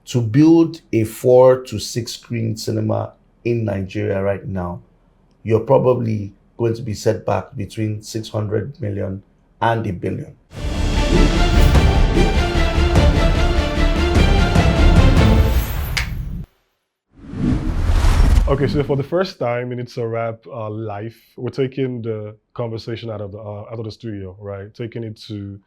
to build a 4 to 6 screen cinema in Nigeria right now, you're probably going to be set back between 600 million and a billion. Okay, so for the first time in It's a Wrap life, we're taking the conversation out of the studio, right? Taking it to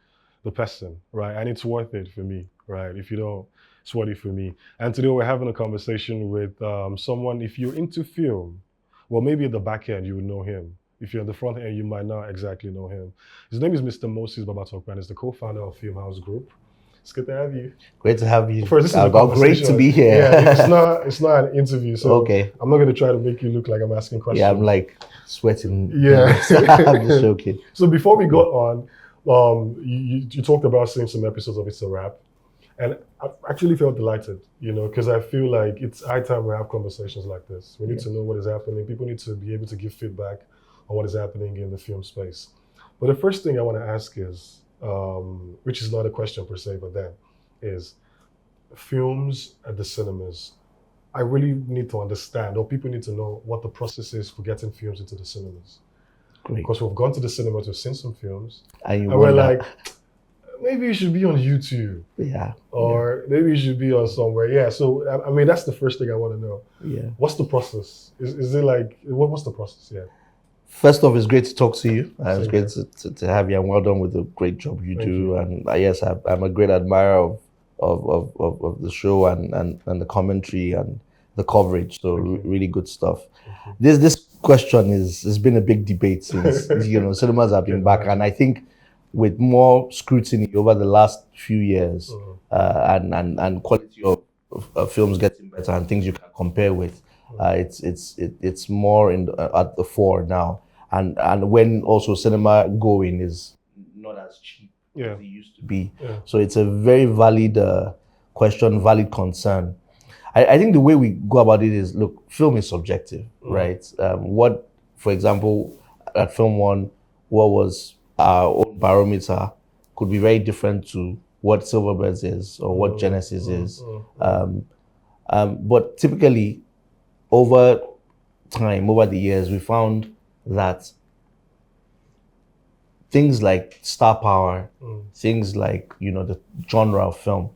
the person, right? And it's worth it for me, right? If you don't, it's worth it for me. And today we're having a conversation with someone. If you're into film, well, maybe at the back end you would know him. If you're at the front end, you might not exactly know him. His name is Mr. Moses Babatope, and he's the co-founder of Filmhouse Group. It's good to have you. Great to have you. First, this is a Great to be here. Yeah, it's not an interview, so okay. I'm not going to try to make you look like I'm asking questions. Yeah, I'm like sweating. Yeah. I'm just joking. So before we go on, you talked about seeing some episodes of It's a Wrap, and I actually felt delighted, because I feel like it's high time we have conversations like this. We need to know what is happening. People need to be able to give feedback on what is happening in the film space. But the first thing I want to ask is, which is not a question per se, but then is films at the cinemas. I really need to understand, or people need to know what the process is for getting films into the cinemas. Great. Because we've gone to the cinema to see some films, and we're like, maybe you should be on YouTube. Yeah. Or maybe you should be on somewhere. Yeah. So, I mean, that's the first thing I want to know. Yeah. What's the process? Is it like, what's the process? Yeah. First off, it's great to talk to you. It's great to have you, and well done with the great job you do. And yes, I'm a great admirer of the show and the commentary and the coverage. So really good stuff. This question has been a big debate since cinemas have been back, and I think with more scrutiny over the last few years, and quality of films getting better and things you can compare with. It's more at the fore now, and when also cinema going is not as cheap as it used to be. Yeah. So it's a very valid question, valid concern. I think the way we go about it is, look, film is subjective, right? What, for example, at FilmOne, what was our own barometer could be very different to what Silverbirds is or what Genesis is. But typically, over time, over the years, we found that things like star power, things like the genre of film,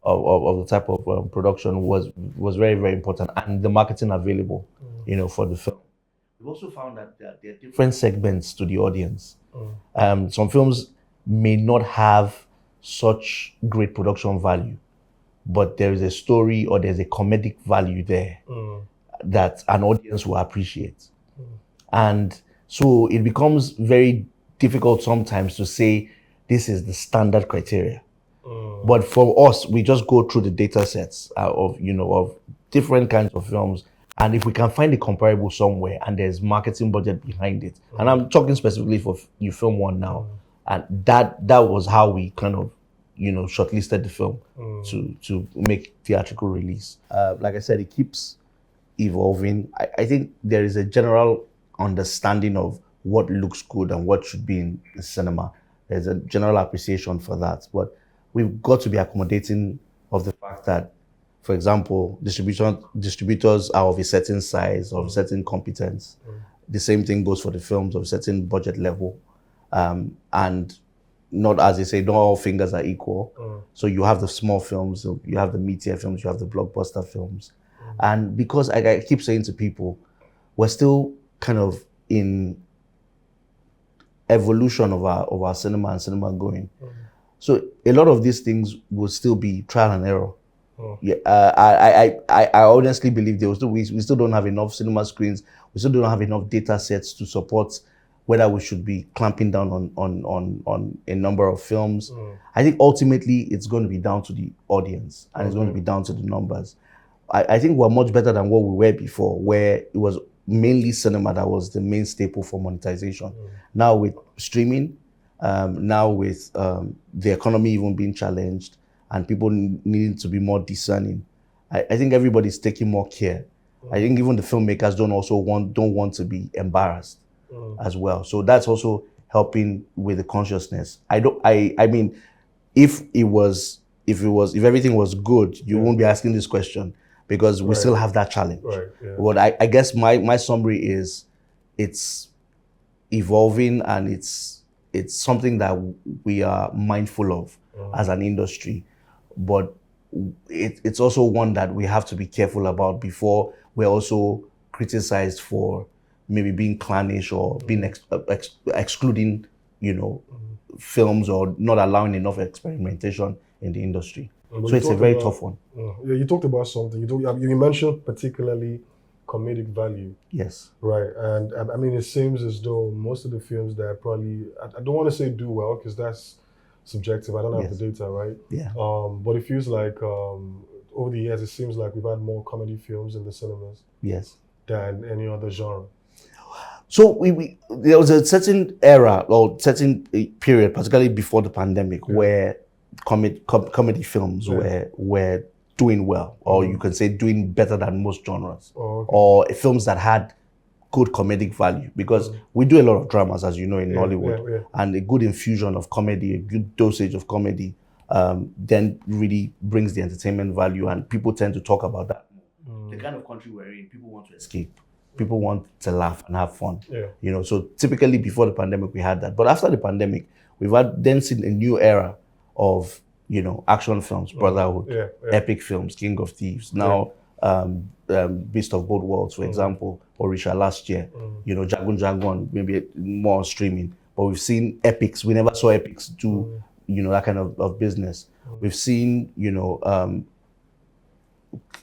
of the type of production was very, very important, and the marketing available, for the film. We've also found that there are different segments to the audience. Some films may not have such great production value, but there is a story or there's a comedic value there that an audience will appreciate. And so it becomes very difficult sometimes to say this is the standard criteria. But for us, we just go through the data sets of different kinds of films. And if we can find a comparable somewhere and there's marketing budget behind it, and I'm talking specifically for you FilmOne now, and that was how we kind of shortlisted the film to make theatrical release. Like I said, it keeps evolving. I think there is a general understanding of what looks good and what should be in the cinema. There's a general appreciation for that, but we've got to be accommodating of the fact that, for example, distributors are of a certain size, of a certain competence. The same thing goes for the films of a certain budget level. And not, as they say, not all fingers are equal. So you have the small films, you have the meteor films, you have the blockbuster films. And because I keep saying to people, we're still kind of in evolution of our cinema and cinema going. So a lot of these things will still be trial and error. Yeah, I honestly believe we still don't have enough cinema screens. We still don't have enough data sets to support whether we should be clamping down on a number of films. I think ultimately it's going to be down to the audience and it's going to be down to the numbers. I think we're much better than what we were before, where it was mainly cinema that was the main staple for monetization. Now with streaming, now with the economy even being challenged and people needing to be more discerning, I think everybody's taking more care. I think even the filmmakers don't want to be embarrassed as well. So that's also helping with the consciousness. I mean, if it was if everything was good, you won't be asking this question, because we still have that challenge. Right. Yeah. What I guess my summary is, it's evolving, and it's something that we are mindful of as an industry, but it's also one that we have to be careful about before we're also criticized for maybe being clannish or being excluding, films, or not allowing enough experimentation in the industry. But So it's a very tough one. Yeah, you talked about something. You mentioned particularly comedic value. Yes. Right. And I mean, it seems as though most of the films that probably, I don't want to say do well, because that's subjective. I don't have the data, right? Yeah. But it feels like over the years, it seems like we've had more comedy films in the cinemas. Yes. Than any other genre. So there was a certain era or certain period, particularly before the pandemic, where comedy films were doing well, or you can say doing better than most genres, or films that had good comedic value, because we do a lot of dramas, as you know, in Nollywood, and a good infusion of comedy, a good dosage of comedy, then really brings the entertainment value, and people tend to talk about that. The kind of country we're in, people want to escape. People want to laugh and have fun. So typically before the pandemic, we had that. But after the pandemic, we've then seen a new era of, action films, brotherhood, epic films, King of Thieves. Now, Beast of Both Worlds, for example, Orisha last year. Jagun Jagun, maybe more on streaming. But we've seen epics. We never saw epics do, that kind of business. We've seen,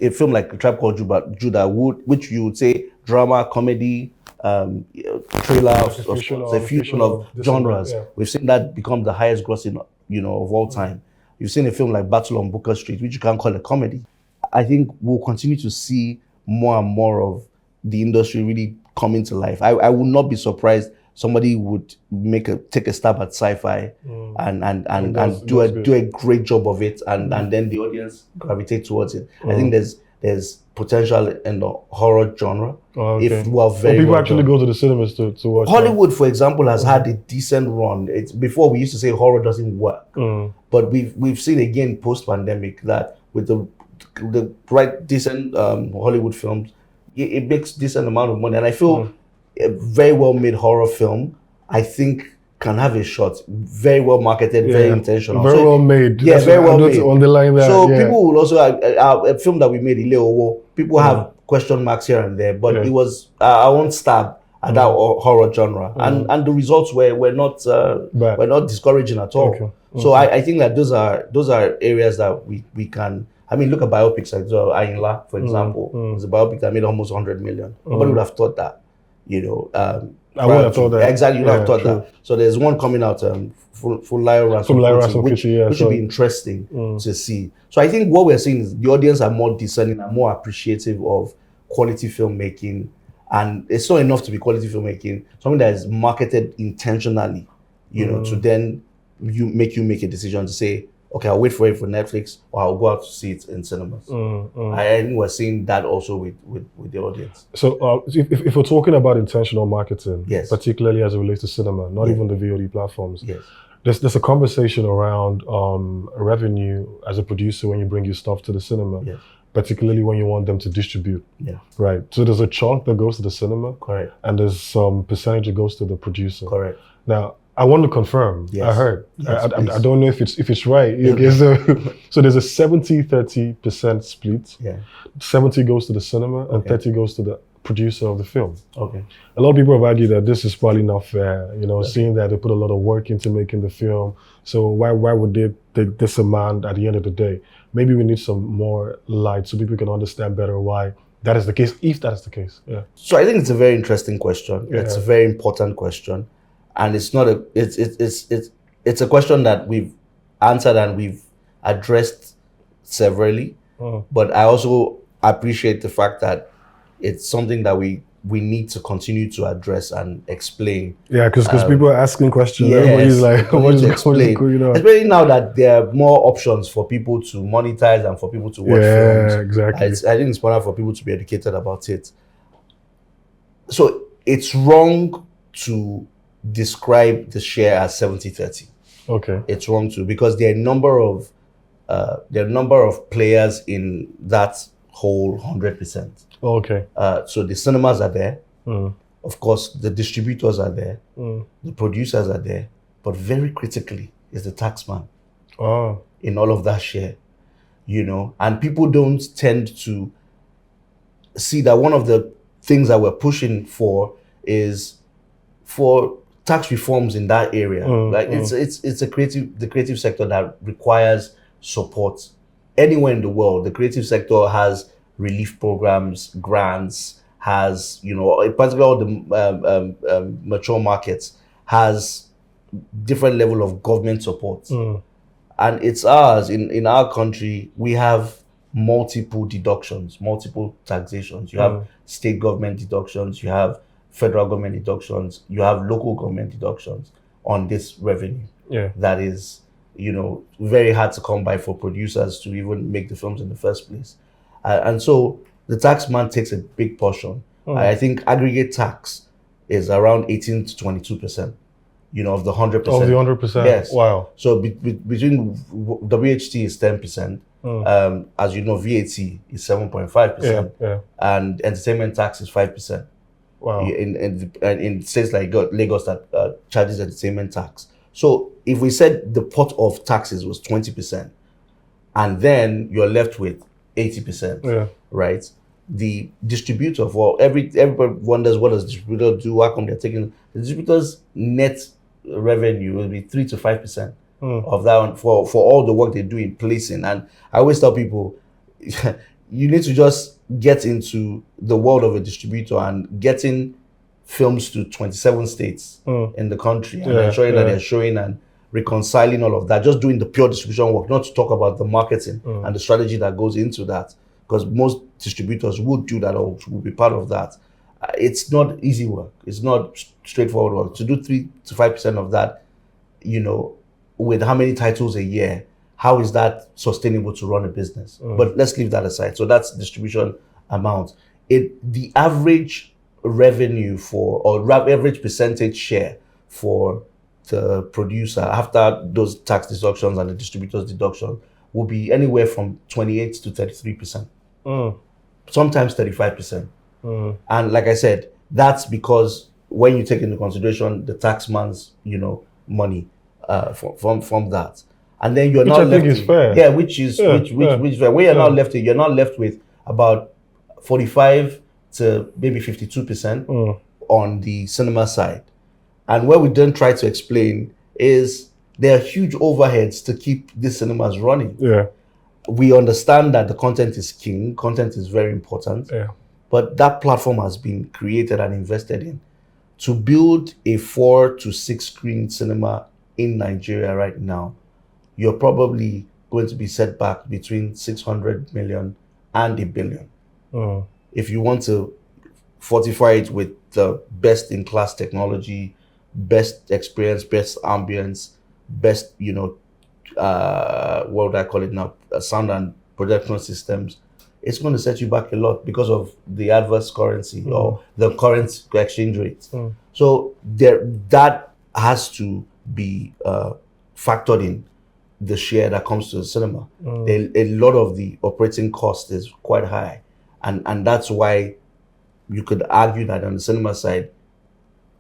a film like A Tribe Called Judah, which you would say drama, comedy, thriller, a fusion of genres. We've seen that become the highest grossing, of all time. You've seen a film like Battle on Booker Street, which you can't call a comedy. I think we'll continue to see more and more of the industry really coming to life. I would not be surprised somebody would take a stab at sci-fi and do a great job of it, and then the audience gravitate towards it. I think there's potential in the horror genre. If we are very people actually go to the cinemas to watch. Hollywood, for example, has had a decent run. It's before we used to say horror doesn't work, but we've seen again post-pandemic that with the right decent Hollywood films, it makes decent amount of money, and I feel a very well made horror film, I think, can have a shot. Very well marketed, very intentional, very well made. Yeah, very well made. Underline that. So people will also a film that we made, Ile Owo. People have question marks here and there, but it was I won't stab at that horror genre, and the results were not discouraging at all. So I think that those are areas that we can. I mean, look at biopics like Ayinla, for example. It's a biopic that made almost 100 million. Nobody would have thought that. I would have thought that. Exactly, you would have thought that. So there's one coming out, Funke, which would be interesting to see. So I think what we're seeing is the audience are more discerning and more appreciative of quality filmmaking. And it's not enough to be quality filmmaking, something that is marketed intentionally, to then make a decision to say, okay, I'll wait for it for Netflix, or I'll go out to see it in cinemas. I think we're seeing that also with the audience. So if we're talking about intentional marketing, particularly as it relates to cinema, not even the VOD platforms, there's a conversation around revenue as a producer when you bring your stuff to the cinema, particularly when you want them to distribute. Right. So there's a chunk that goes to the cinema, correct, and there's some percentage that goes to the producer, correct. Now, I want to confirm. I heard. I don't know if it's right. So there's a 70-30% split. 70 goes to the cinema and 30 goes to the producer of the film. A lot of people have argued that this is probably not fair. Seeing that they put a lot of work into making the film. So why would they take this amount at the end of the day? Maybe we need some more light so people can understand better why that is the case, if that is the case. So I think it's a very interesting question. It's a very important question. And it's not it's a question that we've answered and we've addressed severally. But I also appreciate the fact that it's something that we need to continue to address and explain. Because people are asking questions. Everybody's like, what is going on? Especially now that there are more options for people to monetize and for people to watch films. Exactly. I think it's important for people to be educated about it. So it's wrong to describe the share as 70-30. Okay. It's wrong too, because there are a number of there are a number of players in that whole 100%. Okay. So the cinemas are there. Mm. Of course, the distributors are there. Mm. The producers are there. But very critically is the taxman Oh. in all of that share, and people don't tend to see that one of the things that we're pushing for is for tax reforms in that area. It's the creative sector that requires support. Anywhere in the world, the creative sector has relief programs, grants, has, particularly all the mature markets, has different level of government support. And it's ours. In our country, we have multiple deductions, multiple taxations. You have state government deductions, you have federal government deductions, you have local government deductions on this revenue. Yeah. That is, very hard to come by for producers to even make the films in the first place. And so the tax man takes a big portion. I think aggregate tax is around 18 to 22%, of the 100%. Of the 100%? Yes. Wow. So between WHT is 10%. As you know, VAT is 7.5%. Yeah. And entertainment tax is 5%. Wow. In states like Lagos that charges entertainment tax. So if we said the pot of taxes was 20%, and then you're left with 80%, right? The distributor, everybody wonders, what does distributor do? How come they're taking the distributor's net revenue will be 3 to 5% of that one for all the work they do in placing. And I always tell people, you need to just get into the world of a distributor and getting films to 27 states in the country and ensuring that they're showing and reconciling all of that, just doing the pure distribution work, not to talk about the marketing and the strategy that goes into that, because most distributors would do that or would be part of that. It's not easy work. It's not straightforward work. To do 3 to 5% of that, with how many titles a year, how is that sustainable to run a business? But let's leave that aside. So that's distribution amount. The average revenue average percentage share for the producer after those tax deductions and the distributor's deduction will be anywhere from 28 to 33%. Sometimes 35%. And like I said, that's because when you take into consideration the taxman's, money from that, and then you're which not I think left is fair. Yeah, which fair. When you're not left with about 45 to maybe 52% on the cinema side. And what we then try to explain is there are huge overheads to keep these cinemas running. Yeah. We understand that the content is king, content is very important. Yeah. But that platform has been created and invested in. To build a 4 to 6 screen cinema in Nigeria right now, you're probably going to be set back between 600 million and $1 billion. If you want to fortify it with the best in class technology, best experience, best ambience, best, what would I call it now? Sound and projection systems, it's going to set you back a lot because of the adverse currency or the current exchange rate. So that has to be factored in the share that comes to the cinema. A lot of the operating cost is quite high. And that's why you could argue that on the cinema side,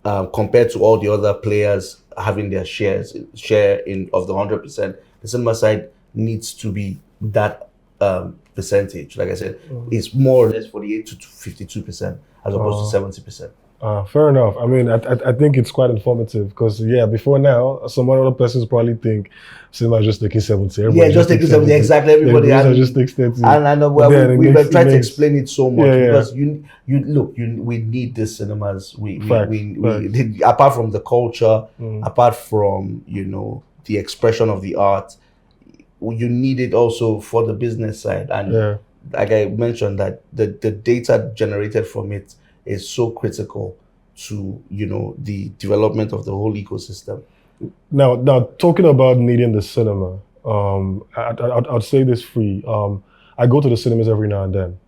compared to all the other players having their share of the 100%, the cinema side needs to be that percentage. Like I said, it's more or less 48 to 52% as opposed to 70%. Fair enough. I mean, I think it's quite informative because, before now, some other persons probably think cinema is just taking 70. Everybody just taking 70, exactly. Everybody just takes 30. And we've tried to explain it so much because we need these cinemas. We apart from the culture, apart from, the expression of the art, you need it also for the business side. And like I mentioned, that the data generated from it is so critical to the development of the whole ecosystem. Now talking about needing the cinema, I'd say this free. I go to the cinemas every now and then,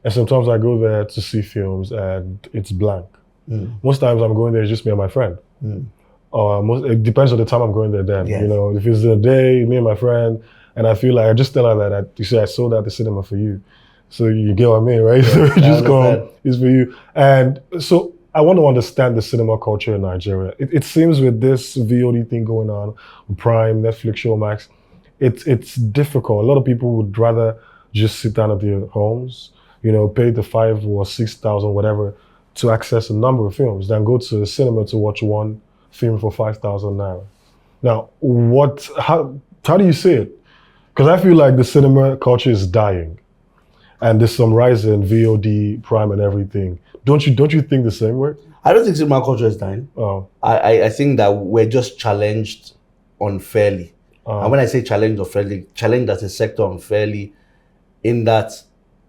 and sometimes I go there to see films and it's blank. Most times I'm going there, it's just me and my friend. It depends on the time I'm going there then. Yes. If it's a day, me and my friend, And I feel like I just tell her that you say I sold out the cinema for you. So you get what I mean, right? So you just come, it's for you. And so I want to understand the cinema culture in Nigeria. It seems with this VOD thing going on, Prime, Netflix, Showmax, it's difficult. A lot of people would rather just sit down at their homes, pay the 5,000 or 6,000, whatever, to access a number of films than go to the cinema to watch one film for 5,000 naira. Now, how do you see it? Because I feel like the cinema culture is dying. And there's some rise in VOD, Prime, and everything. Don't you think the same way? I don't think cinema culture is dying. Oh. I think that we're just challenged unfairly. And when I say challenged unfairly, challenged as a sector unfairly, in that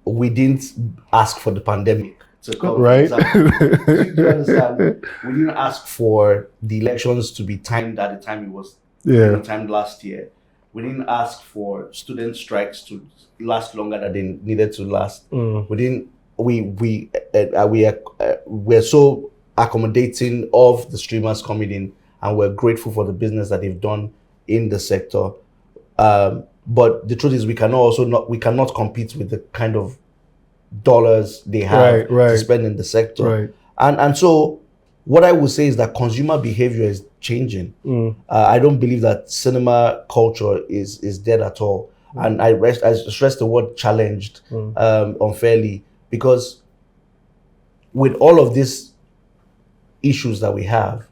we didn't ask for the pandemic to come. Right. You understand? We didn't ask for the elections to be timed at the time it was timed last year. We didn't ask for student strikes to last longer than they needed to last. We're so accommodating of the streamers coming in, and we're grateful for the business that they've done in the sector. But the truth is, we cannot compete with the kind of dollars they have to spend in the sector. Right. And so what I would say is that consumer behavior is changing. I don't believe that cinema culture is dead at all. And I stress the word challenged unfairly, because with all of these issues that we have,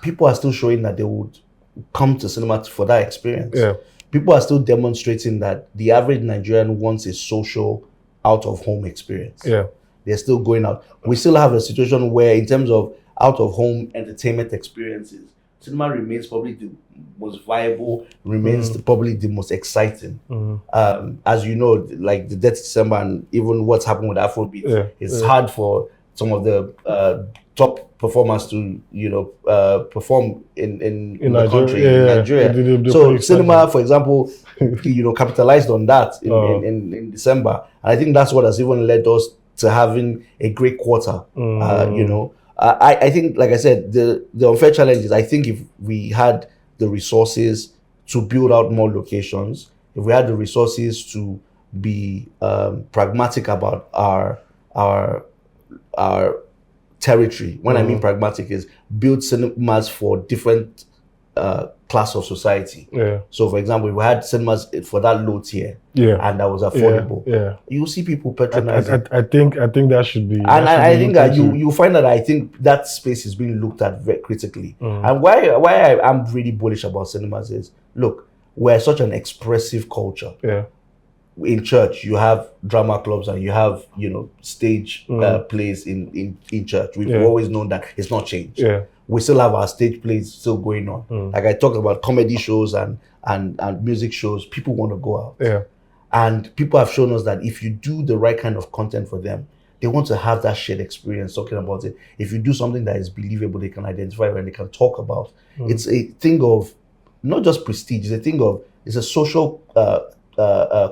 people are still showing that they would come to cinema for that experience. Yeah. People are still demonstrating that the average Nigerian wants a social out-of-home experience. Yeah. They're still going out. We still have a situation where, in terms of out-of-home entertainment experiences, cinema remains probably the most viable, remains probably the most exciting. As you know, like the Death of December and even what's happened with Afrobeat, it's hard for some of the top performers to perform in the country, in Nigeria. So cinema, for example, capitalized on that in December, and I think that's what has even led us to having a great quarter. I think, like I said, the unfair challenge is, I think if we had the resources to build out more locations, if we had the resources to be pragmatic about our territory. When I mean pragmatic, is build cinemas for different class of society. Yeah. So, for example, if we had cinemas for that low tier, and that was affordable, you see people patronizing. I think that should be. And I think that you find that I think that space is being looked at very critically. And why I'm really bullish about cinemas is, look, we're such an expressive culture. Yeah. In church, you have drama clubs and you have, stage plays in church. We've always known that it's not changed. Yeah. We still have our stage plays still going on. Like I talked about comedy shows and music shows, people want to go out. Yeah. And people have shown us that if you do the right kind of content for them, they want to have that shared experience talking about it. If you do something that is believable, they can identify and they can talk about. It's a thing of not just prestige, it's a social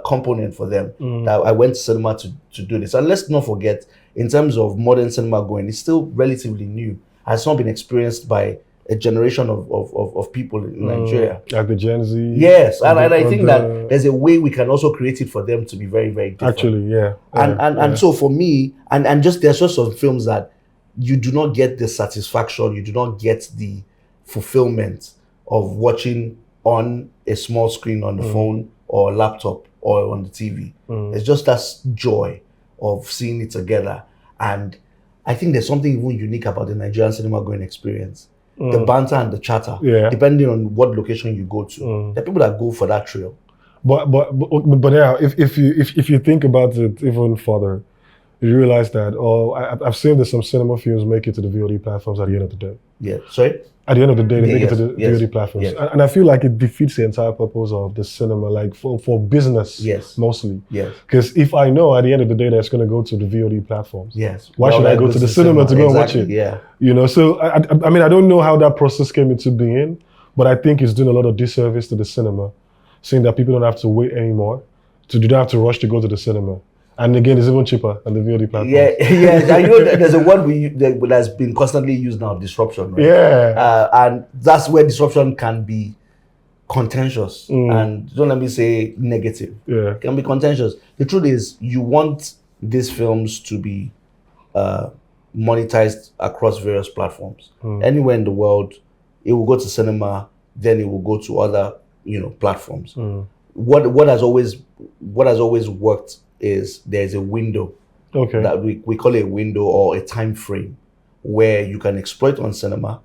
component for them. That I went to cinema to do this. And let's not forget, in terms of modern cinema going, it's still relatively new. Has not been experienced by a generation of people in Nigeria. Like the Gen Z. Yes, and I think that there's a way we can also create it for them to be very, very different. Actually, yeah. And so for me, and just there's just some films that you do not get the satisfaction, you do not get the fulfillment of watching on a small screen on the phone or a laptop or on the TV. It's just that joy of seeing it together. And I think there's something even unique about the Nigerian cinema going experience. The banter and the chatter, depending on what location you go to. There are people that go for that thrill. But yeah, if you think about it even further, you realize that I've seen that some cinema films make it to the VOD platforms at the end of the day. Yeah, sorry? At the end of the day, they make it to the VOD platforms. Yes. And I feel like it defeats the entire purpose of the cinema, like for business, mostly. Yes. Because if I know at the end of the day that it's going to go to the VOD platforms, why should I go to the cinema to go and watch it? Yeah. So I mean, I don't know how that process came into being, but I think it's doing a lot of disservice to the cinema, saying that people don't have to wait anymore, you don't have to rush to go to the cinema. And again, it's even cheaper than the VOD platform. Yeah. I know there's a word that's been constantly used now, disruption. Right? Yeah. And that's where disruption can be contentious, and don't let me say negative. Yeah. It can be contentious. The truth is, you want these films to be monetized across various platforms. Anywhere in the world, it will go to cinema, then it will go to other, platforms. What has always worked is there's a window that we call it a window or a time frame where you can exploit on cinema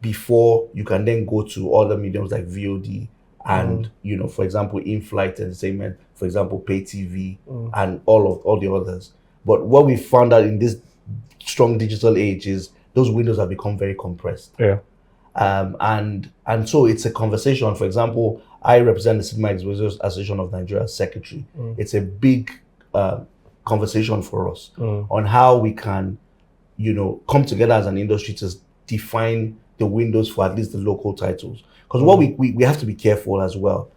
before you can then go to other mediums like VOD and for example in-flight entertainment, for example pay TV and all the others. But what we found out in this strong digital age is those windows have become very compressed. Yeah. And so it's a conversation. For example, I represent the Cinema Exhibitors Association of Nigeria as secretary. It's a big conversation for us on how we can, come together as an industry to define the windows for at least the local titles. Because what we have to be careful as well.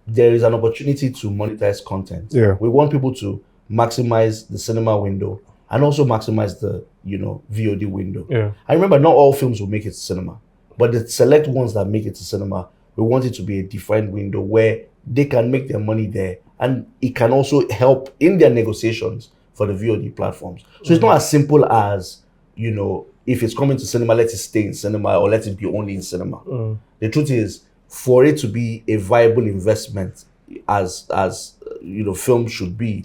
There is an opportunity to monetize content. Yeah. We want people to maximize the cinema window and also maximize the, VOD window. Yeah. I remember not all films will make it to cinema, but the select ones that make it to cinema, we want it to be a defined window where they can make their money there, and it can also help in their negotiations for the VOD platforms. So it's not as simple as, if it's coming to cinema, let it stay in cinema or let it be only in cinema. The truth is, for it to be a viable investment as film should be,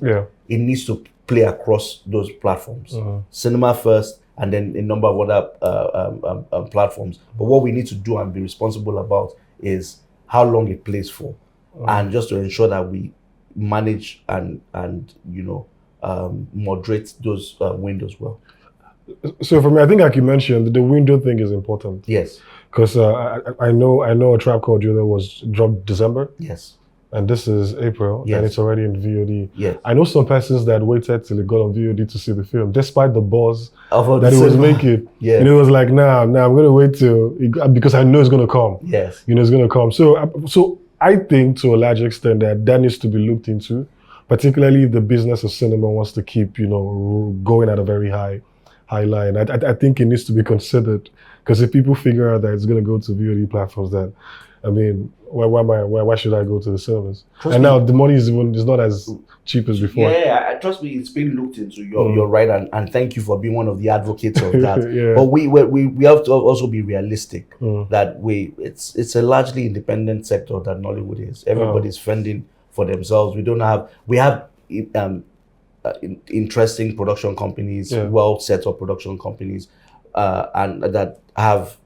it needs to play across those platforms. Cinema first, and then a number of other platforms. But what we need to do and be responsible about is how long it plays for, and just to ensure that we manage and moderate those windows well. So for me, I think like you mentioned, the window thing is important. Yes. Because I know a Trap Called You that was dropped December. Yes. And this is April, and it's already in VOD. Yes. I know some persons that waited till it got on VOD to see the film, despite the buzz that it was cinema. making. Yeah. And it was like, nah, I'm going to wait till, because I know it's going to come. Yes. It's going to come. So I think to a large extent that needs to be looked into, particularly if the business of cinema wants to keep, going at a very high line. I think it needs to be considered, because if people figure out that it's going to go to VOD platforms, then, I mean, why should I go to the cinemas? And now the money is not as cheap as before. Yeah, trust me, it's been looked into. You're right, and thank you for being one of the advocates of that. Yeah. But we have to also be realistic that it's a largely independent sector that Nollywood is. Everybody's fending for themselves. We have interesting production companies, well set up production companies, and that have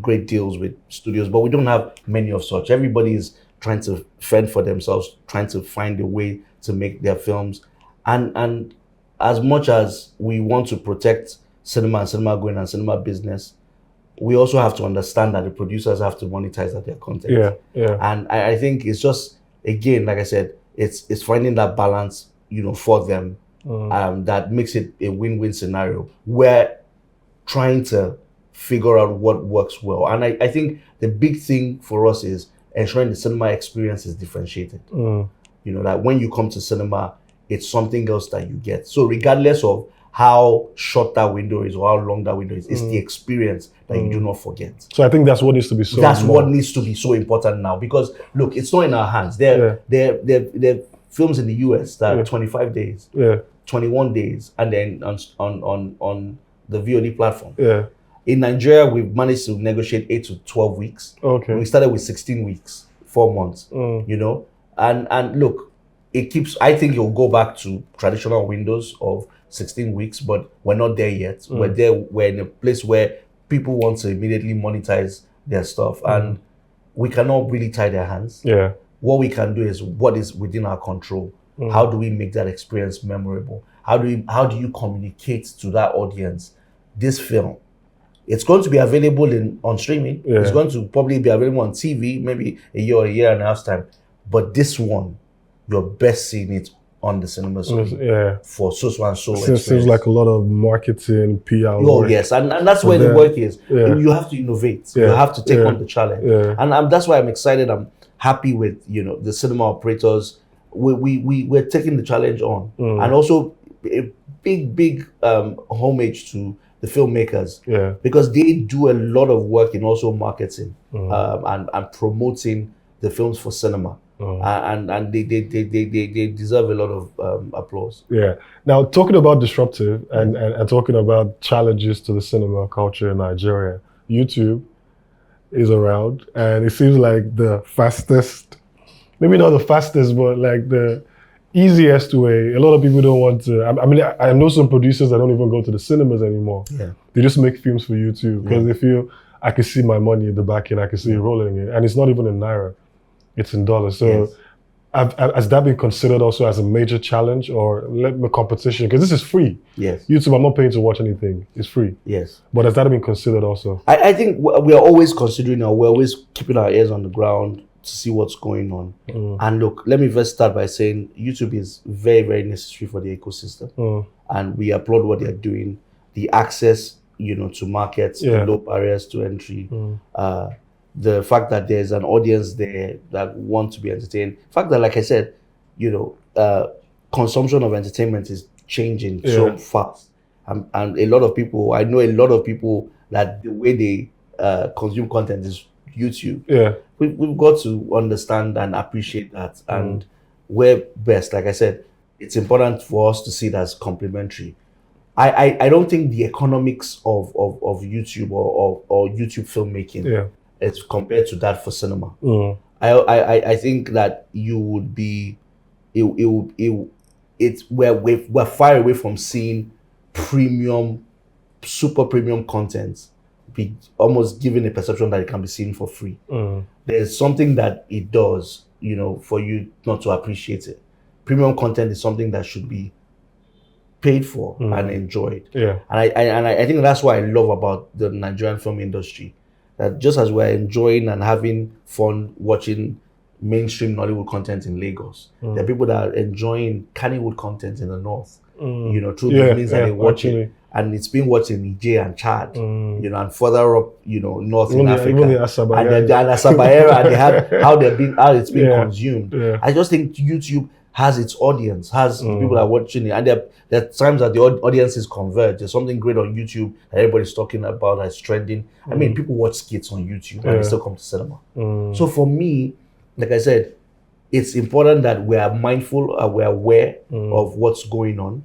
great deals with studios, but we don't have many of such. Everybody is trying to fend for themselves, trying to find a way to make their films. And as much as we want to protect cinema and cinema going and cinema business, we also have to understand that the producers have to monetize their content. Yeah. And I think it's just, again, like I said, it's finding that balance, for them, that makes it a win-win scenario. We're trying to figure out what works well. And I think the big thing for us is ensuring the cinema experience is differentiated. That when you come to cinema, it's something else that you get. So regardless of how short that window is or how long that window is, it's the experience that you do not forget. So I think that's what needs to be so what needs to be so important now, because look, it's not in our hands. There are films in the US that are 25 days, 21 days, and then on the VOD platform. In Nigeria, we've managed to negotiate 8 to 12 weeks. Okay. We started with 16 weeks, 4 months, And look, I think it'll go back to traditional windows of 16 weeks, but we're not there yet. We're in a place where people want to immediately monetize their stuff, and we cannot really tie their hands. Yeah. What we can do is what is within our control. How do we make that experience memorable? How do you communicate to that audience this film? It's going to be available on streaming. It's going to probably be available on TV, maybe a year and a half's time. But this one, you're best seeing it on the cinema screen for so and so. It seems like a lot of marketing, PR work. Yes, and that's where the work is. You have to innovate. You have to take on the challenge. And that's why I'm excited. I'm happy with the cinema operators. We're taking the challenge on, and also a big homage to the filmmakers, because they do a lot of work in also marketing and promoting the films for cinema. And they deserve a lot of applause. Yeah. Now, talking about disruptive and talking about challenges to the cinema culture in Nigeria, YouTube is around, and it seems like the fastest, maybe not the fastest, but like the easiest way. A lot of people don't want to. I mean, I know some producers that don't even go to the cinemas anymore. Yeah. They just make films for YouTube because they feel, I can see my money in the back end, I can see it rolling in, and it's not even in naira, it's in dollars. So. Has that been considered also as a major challenge or competition? Because this is free. Yes. YouTube, I'm not paying to watch anything. It's free. Yes. But has that been considered also? I think we are always considering, we're always keeping our ears on the ground to see what's going on. And look, let me first start by saying YouTube is very, very necessary for the ecosystem. And we applaud what they're doing. The access, to markets, the low barriers to entry, the fact that there's an audience there that want to be entertained. The fact that, like I said, consumption of entertainment is changing so fast. And a lot of people, I know a lot of people that the way they consume content is YouTube. Yeah. We've got to understand and appreciate that. And we're best, like I said, it's important for us to see it as complementary. I don't think the economics of YouTube or YouTube filmmaking is compared to that for cinema. I think that you would be, we're far away from seeing premium, super premium content be almost given a perception that it can be seen for free. There's something that it does, for you not to appreciate it. Premium content is something that should be paid for and enjoyed. Yeah. And I think that's what I love about the Nigerian film industry. That just as we're enjoying and having fun watching mainstream Nollywood content in Lagos, there are people that are enjoying Kannywood content in the north, through the means that they watch it. And it's been watched in Niger and Chad, and further up, north in Africa. Even the Asaba and the Asaba era, they have how it's been consumed. Yeah. I just think YouTube has its audience, has people that are watching it, and there are times that the audiences converge. There's something great on YouTube that everybody's talking about that's trending. I mean, people watch skits on YouTube and they still come to cinema. So for me, like I said, it's important that we are mindful, we're aware of what's going on.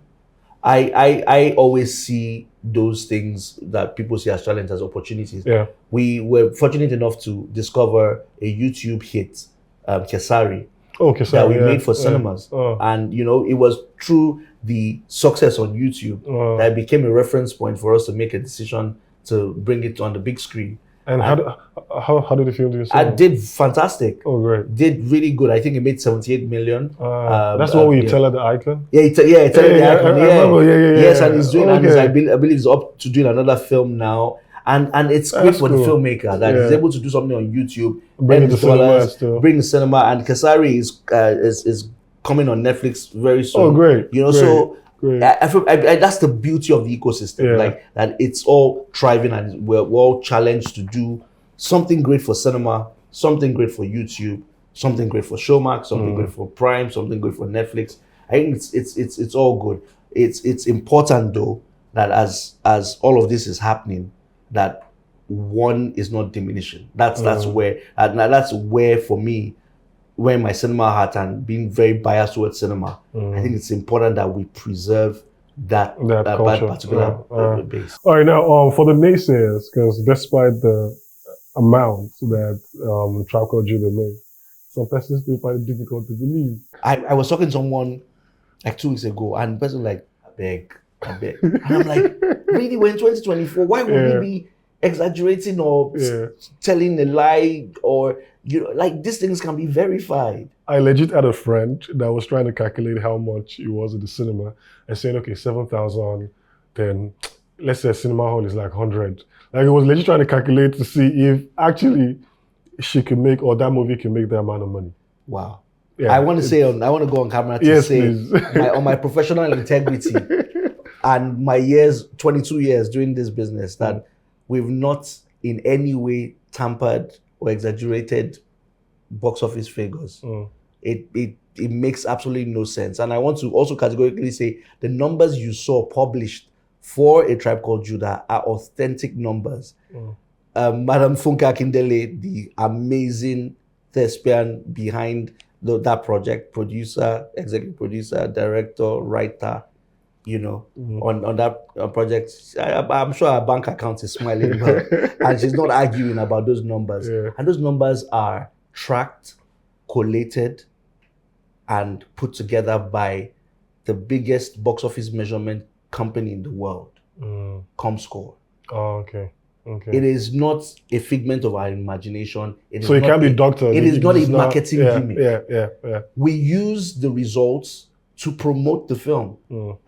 I always see those things that people see as challenges as opportunities. Yeah. We were fortunate enough to discover a YouTube hit, Kesari, that we made for cinemas. And, it was through the success on YouTube that it became a reference point for us to make a decision to bring it on the big screen. And how did the film do? I did fantastic. Oh, great. Did really good. I think it made 78 million. That's what you tell her the icon? Yeah, tell her the icon. Yes, and he's doing, okay. I believe he's up to doing another film now. And it's great for the filmmaker that he's able to do something on YouTube, bring the cinema, and Kesari is coming on Netflix very soon. Oh, great. So I feel that's the beauty of the ecosystem, like that it's all thriving and we're all challenged to do something great for cinema, something great for YouTube, something great for Showmax, something great for Prime, something great for Netflix. I think it's all good. It's important though that as all of this is happening, that one is not diminishing. That's where for me, wearing my cinema hat and being very biased towards cinema, I think it's important that we preserve that particular base. All right, now for the naysayers, because despite the amount that Tribe Called Judah made, some persons still find it difficult to believe. I was talking to someone like 2 weeks ago, and the person was like, I beg. And I'm like, really, we're in 2024, why would we be exaggerating or telling a lie, or like these things can be verified? I legit had a friend that was trying to calculate how much it was at the cinema and saying, okay, 7,000, then let's say a cinema hall is like 100. Like, it was legit trying to calculate to see if actually she could make, or that movie can make that amount of money. Wow. Yeah, I want to go on camera to say on my professional integrity and my 22 years doing this business, that we've not in any way tampered or exaggerated box office figures. It makes absolutely no sense. And I want to also categorically say the numbers you saw published for A Tribe Called Judah are authentic numbers. Madam Funke Akindele, the amazing thespian behind that project, producer, executive producer, director, writer, on that project. I'm sure her bank account is smiling well, and she's not arguing about those numbers. Yeah. And those numbers are tracked, collated, and put together by the biggest box office measurement company in the world, ComScore. Oh, okay. It is not a figment of our imagination. So it can't be doctored. It is not a marketing gimmick. Yeah. We use the results to promote the film.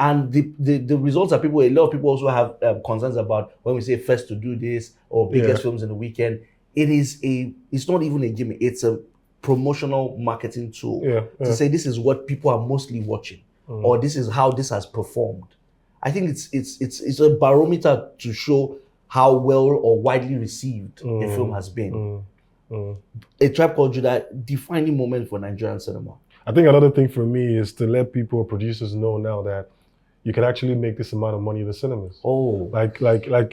And the results are a lot of people also have concerns about when we say first to do this or biggest films in the weekend. It's not even a gimmick. It's a promotional marketing tool to say this is what people are mostly watching, or this is how this has performed. I think it's a barometer to show how well or widely received a film has been. A Tribe Called Judah, defining moment for Nigerian cinema. I think another thing for me is to let people, producers, know now that you can actually make this amount of money in the cinemas. Oh, like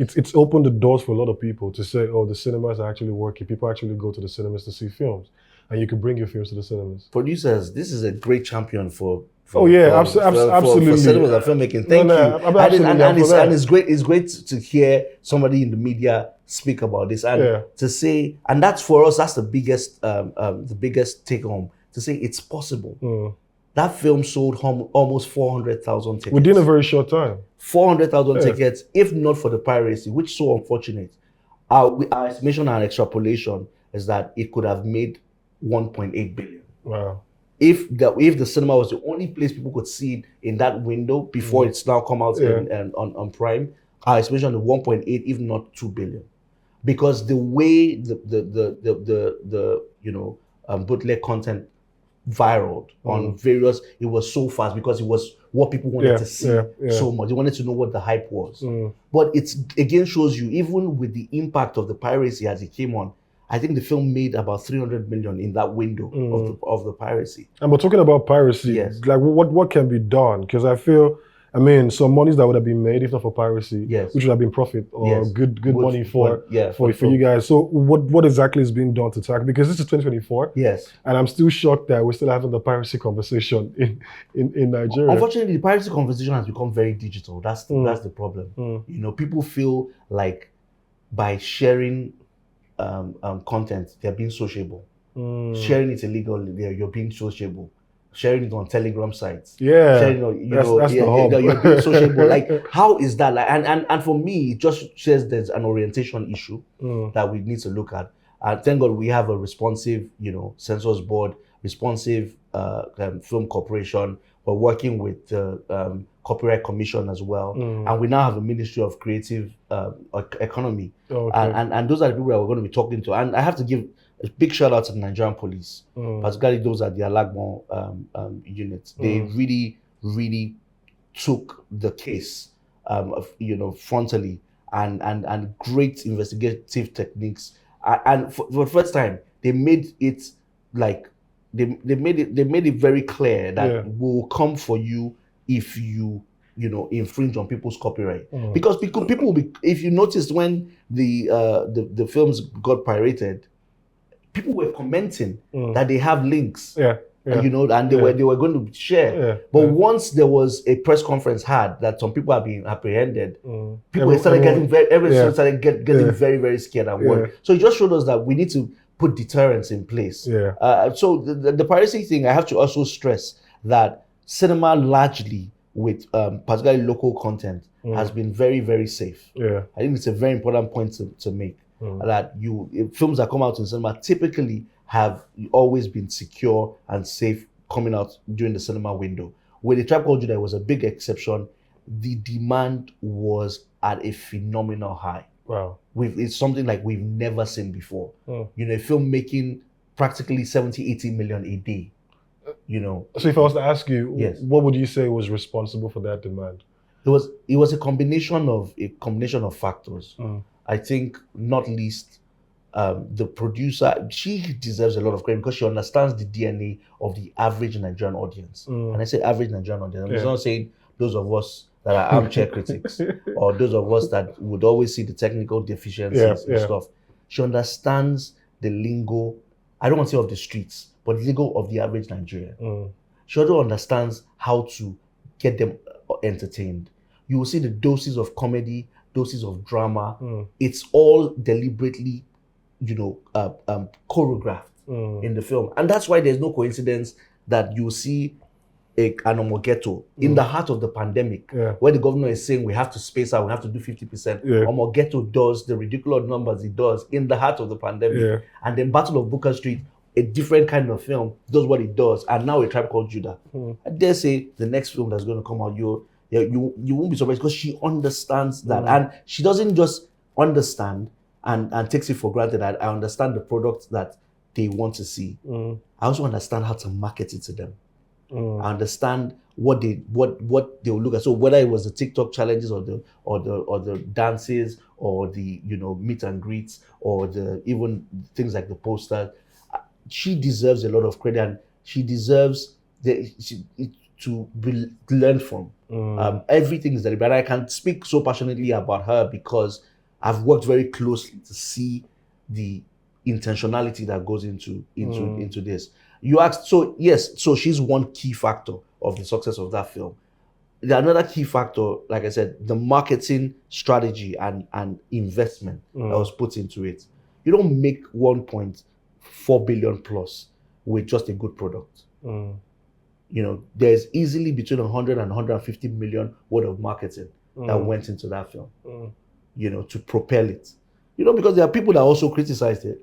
it's opened the doors for a lot of people to say, oh, the cinemas are actually working. People actually go to the cinemas to see films, and you can bring your films to the cinemas. Producers, this is a great champion for absolutely. For cinemas and filmmaking. Thank you. And it's great. It's great to hear somebody in the media speak about this and to say, and that's for us. That's the biggest take home, to say it's possible. That film sold almost 400,000 tickets within a very short time. 400,000 tickets, if not for the piracy, which is so unfortunate. Our estimation and extrapolation is that it could have made 1.8 billion. Wow. If the cinema was the only place people could see it in that window before it's now come out on Prime, our estimation is 1.8, if not 2 billion, because the way the bootleg content viraled on various, it was so fast because it was what people wanted to see so much. They wanted to know what the hype was. But it's again shows you, even with the impact of the piracy as it came on, I think the film made about 300 million in that window of the piracy. And we're talking about piracy. Like what can be done? Because I feel, some monies that would have been made if not for piracy, which would have been profit or good money for you guys. So what exactly is being done to tackle? Because this is 2024. Yes. And I'm still shocked that we're still having the piracy conversation in Nigeria. Unfortunately, the piracy conversation has become very digital. That's the problem. People feel like by sharing content, they're being sociable. Sharing it illegal, you're being sociable. Sharing it on Telegram sites. Sharing, that's the hub. You're being sociable. Like, how is that? Like, and for me, it just says there's an orientation issue that we need to look at. And thank God we have a responsive, censors board, responsive film corporation. We're working with the Copyright Commission as well. And we now have a Ministry of Creative Economy. And those are the people that we're going to be talking to. And I have to give a big shout out to the Nigerian police, particularly those at the Alagbon units. They really, really took the case, frontally and great investigative techniques. And for the first time, they made it like, they made it very clear that we'll come for you if you infringe on people's copyright. Because people will be, if you noticed when the films got pirated, people were commenting that they have links. And they were going to share. But once there was a press conference had that some people have been apprehended, people started getting very, very scared and worried. So it just showed us that we need to put deterrence in place. So the piracy thing, I have to also stress that cinema largely with particularly local content has been very, very safe. I think it's a very important point to make. That films that come out in cinema typically have always been secure and safe coming out during the cinema window. With The Tribe Called Judah, there was a big exception. The demand was at a phenomenal high. Wow. It's something like we've never seen before. A film making practically 70, 80 million a day. So if I was to ask you, what would you say was responsible for that demand? It was a combination of factors. I think not least the producer, she deserves a lot of credit because she understands the DNA of the average Nigerian audience. And I say average Nigerian audience. I'm not saying those of us that are armchair critics or those of us that would always see the technical deficiencies and stuff. She understands the lingo I don't want to say of the streets, but the ego of the average Nigerian. She also understands how to get them entertained. You will see the doses of comedy, doses of drama. It's all deliberately, choreographed in the film. And that's why there's no coincidence that you see an Omogeto in the heart of the pandemic, where the governor is saying we have to space out, we have to do 50%. Omogeto does the ridiculous numbers he does in the heart of the pandemic. And then Battle of Booker Street, a different kind of film, does what it does. And now A Tribe Called Judah. I dare say the next film that's going to come out, you won't be surprised, because she understands that. And she doesn't just understand and takes it for granted that I understand the product that they want to see. I also understand how to market it to them. I understand what they will look at. So whether it was the TikTok challenges or the dances or the meet and greets or the even things like the posters, she deserves a lot of credit, and she deserves to be learned from. Everything is deliberate. And I can speak so passionately about her because I've worked very closely to see the intentionality that goes into this. You asked, so yes, so she's one key factor of the success of that film. Another key factor, like I said, the marketing strategy and investment that was put into it. You don't make 1.4 billion plus with just a good product. There's easily between 100 and 150 million worth of marketing that went into that film, to propel it. Because there are people that also criticized it,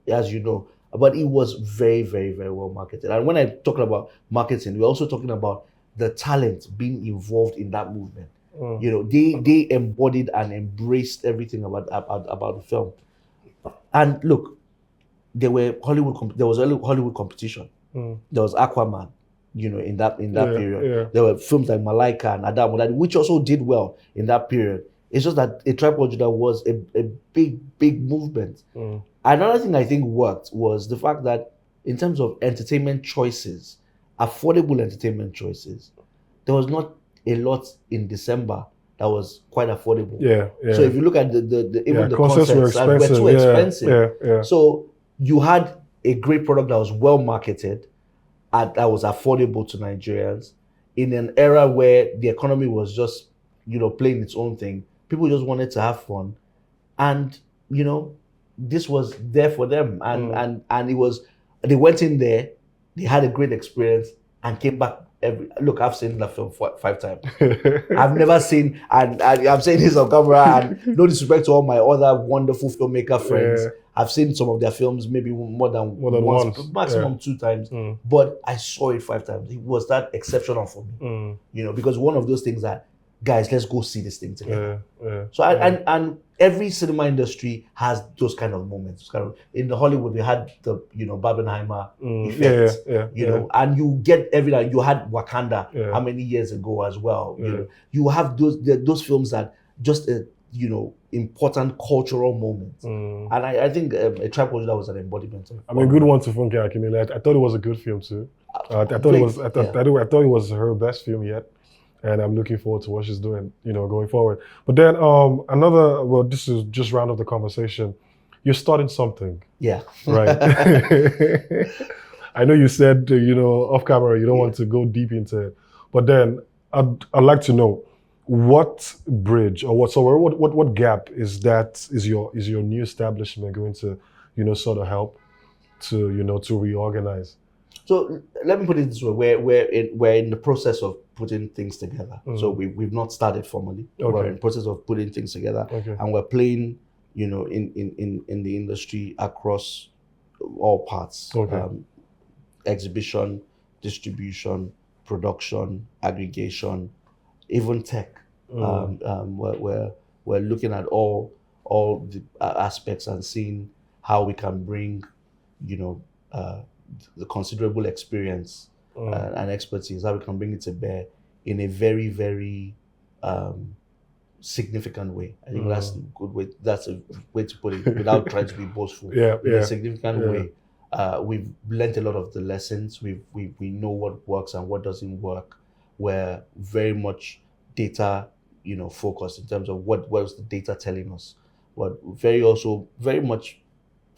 as you know. But it was very, very, very well marketed. And when I'm talking about marketing, we're also talking about the talent being involved in that movement. They embodied and embraced everything about the film. And look, there was Hollywood competition. There was Aquaman, in that period. There were films like Malaika and Adam, which also did well in that period. It's just that A Tribe Called Judah was a big, big movement. Another thing I think worked was the fact that in terms of entertainment choices, affordable entertainment choices, there was not a lot in December that was quite affordable. So if you look at the concerts were too expensive. So you had a great product that was well marketed and that was affordable to Nigerians in an era where the economy was just, playing its own thing. People just wanted to have fun. And, this was there for them. And it was, they went in there, they had a great experience and came back. Look, I've seen that film 5 times. I've never seen, and I'm saying this on camera, and no disrespect to all my other wonderful filmmaker friends. I've seen some of their films maybe more than once, maximum 2 times. But I saw it 5 times. It was that exceptional for me. Because one of those things that, guys, let's go see this thing together. So and every cinema industry has those kind of moments. In the Hollywood, we had the Barbenheimer effect. And you get every you had Wakanda how many years ago as well. You have those films that just important cultural moments. And I think A Tribe Called Judah was an embodiment of. A good one to Funke Akindele. I thought it was a good film too. I thought it was her best film yet. And I'm looking forward to what she's doing, going forward. But then this is just round of the conversation. You're starting something. Yeah. Right. I know you said, off camera, you don't want to go deep into it. But then I'd like to know what bridge or what gap is your new establishment going to, sort of help to, to reorganize? So let me put it this way: we're in the process of putting things together. So we've not started formally. Okay. We're in the process of putting things together, and we're playing, in the industry across all parts: exhibition, distribution, production, aggregation, even tech. We're looking at all the aspects and seeing how we can bring, the considerable experience and expertise, how we can bring it to bear in a very, very significant way. I think that's a good way. That's a way to put it without trying to be boastful. In a significant way. We've learned a lot of the lessons. We know what works and what doesn't work. We're very much data, focused in terms of what is the data telling us. But very much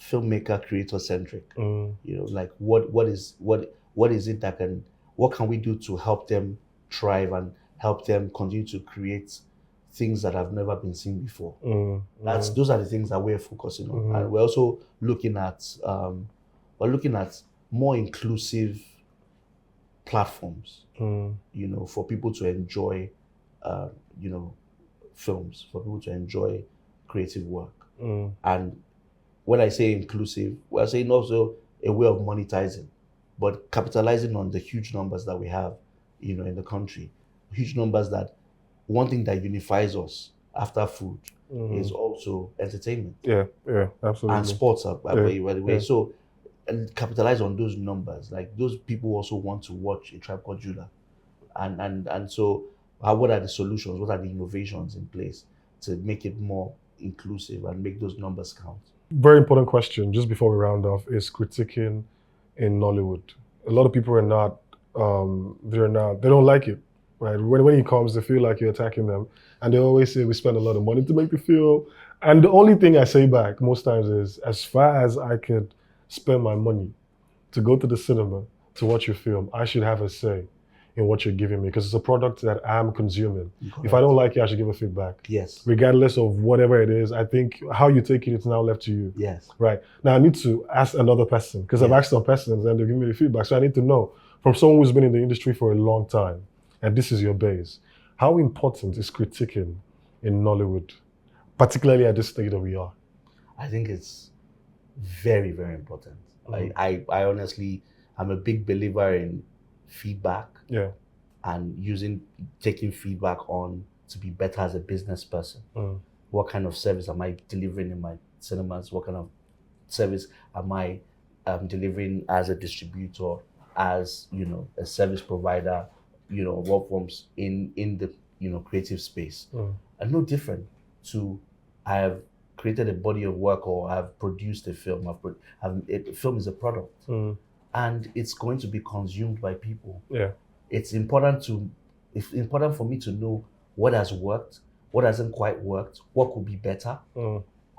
filmmaker creator centric. You know, like what is it that what can we do to help them thrive and help them continue to create things that have never been seen before. Those are the things that we're focusing on. And we're also looking at more inclusive platforms, you know, for people to enjoy you know, films, for people to enjoy creative work. And when I say inclusive, we're saying also a way of monetizing, but capitalizing on the huge numbers that we have, you know, in the country. Huge numbers that one thing that unifies us after food is also entertainment. Yeah, absolutely. And sports are by the way. So, and capitalize on those numbers. Like those people also want to watch A Tribe Called Judah. And so what are the solutions? What are the innovations in place to make it more inclusive and make those numbers count? Very important question, just before we round off, is critiquing in Nollywood. A lot of people are not, they don't like it, right? When he comes, they feel like you're attacking them. And they always say we spend a lot of money to make the film. And the only thing I say back most times is, as far as I could spend my money to go to the cinema to watch your film, I should have a say in what you're giving me, because it's a product that I'm consuming. Correct. If I don't like it, I should give a feedback. Yes. Regardless of whatever it is, I think how you take it, it's now left to you. Yes. Right. Now I need to ask another person, because I've asked some persons and they're giving me the feedback. So I need to know from someone who's been in the industry for a long time, and this is your base, how important is critiquing in Nollywood, particularly at this stage that we are? I think it's very, very important. I honestly, I'm a big believer in feedback. Yeah. And taking feedback on to be better as a business person. What kind of service am I delivering in my cinemas? What kind of service am I delivering as a distributor, as, you know, a service provider, you know, what forms in the, you know, creative space. And no different to, I have created a body of work or I've produced a film. A film is a product. And it's going to be consumed by people. Yeah. It's important for me to know what has worked, what hasn't quite worked, what could be better.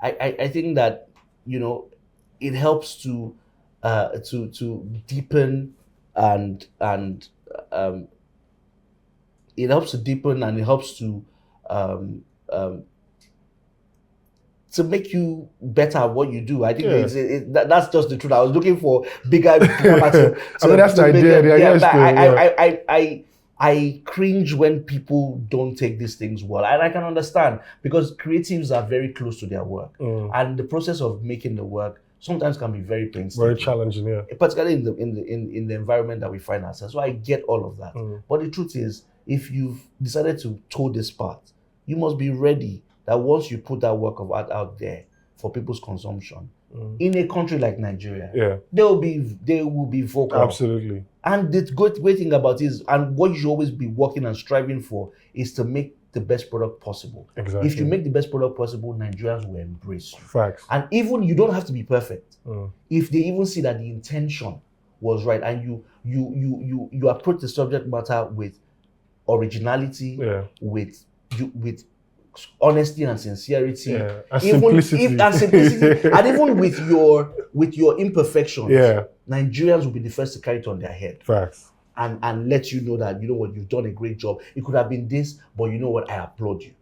I think that, you know, it helps to deepen and it helps to deepen and it helps to make you better at what you do. I think that's just the truth. I was looking for bigger grammar I mean, that's the idea. I cringe when people don't take these things well. And I can understand, because creatives are very close to their work. And the process of making the work sometimes can be very painstaking. Very challenging, yeah. Particularly in the environment that we find ourselves. So I get all of that. But the truth is, if you've decided to toe this path, you must be ready that once you put that work of art out there for people's consumption, in a country like Nigeria, they will be vocal. Absolutely. And the great thing about it is, and what you should always be working and striving for, is to make the best product possible. Exactly. If you make the best product possible, Nigerians will embrace you. Facts. And even you don't have to be perfect. If they even see that the intention was right and you approach the subject matter with originality, with honesty and sincerity, and simplicity, and even with your imperfections, Nigerians will be the first to carry it on their head. Facts. And let you know that, you know what, you've done a great job. It could have been this, but you know what, I applaud you.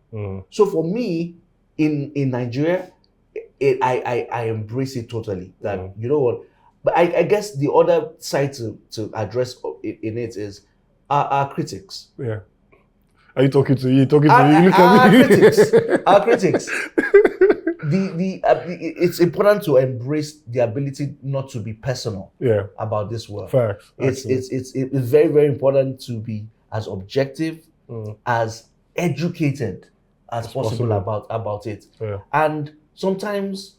So for me, in Nigeria, I embrace it totally. That you know what, but I guess the other side to address in it is our critics. Yeah. Are you talking to you? Look at me. Our critics. It's important to embrace the ability not to be personal about this work. Facts. It's very, very important to be as objective, as educated as possible about it. Yeah. And sometimes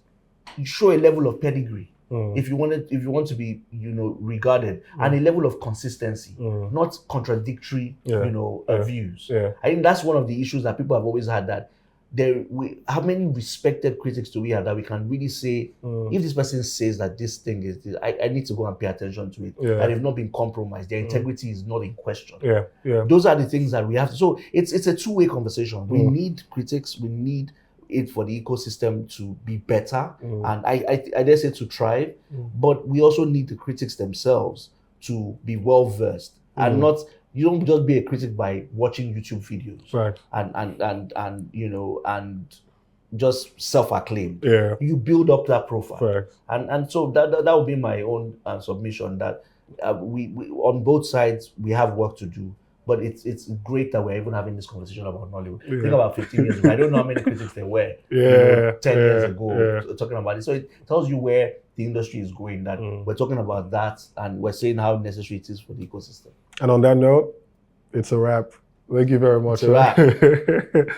you show a level of pedigree. If you want to be, you know, regarded, and a level of consistency, not contradictory, you know, views. Yeah. I think that's one of the issues that people have always had, that how many respected critics do we have that we can really say, if this person says that this thing is this, I need to go and pay attention to it. And they've not been compromised. Their integrity is not in question. Those are the things that we have to. So it's a two-way conversation. We need critics. We need it for the ecosystem to be better, and I dare say to thrive. But we also need the critics themselves to be well versed and not. You don't just be a critic by watching YouTube videos, Right. and you know, and just self-acclaimed. Yeah. You build up that profile, Right. and so that would be my own submission, that we on both sides we have work to do. But it's great that we're even having this conversation about Nollywood. Yeah. Think about 15 years ago. I don't know how many critics there were. Yeah. 10 years ago talking about it. So it tells you where the industry is going. That we're talking about that, and we're saying how necessary it is for the ecosystem. And on that note, it's a wrap. Thank you very much. It's a wrap.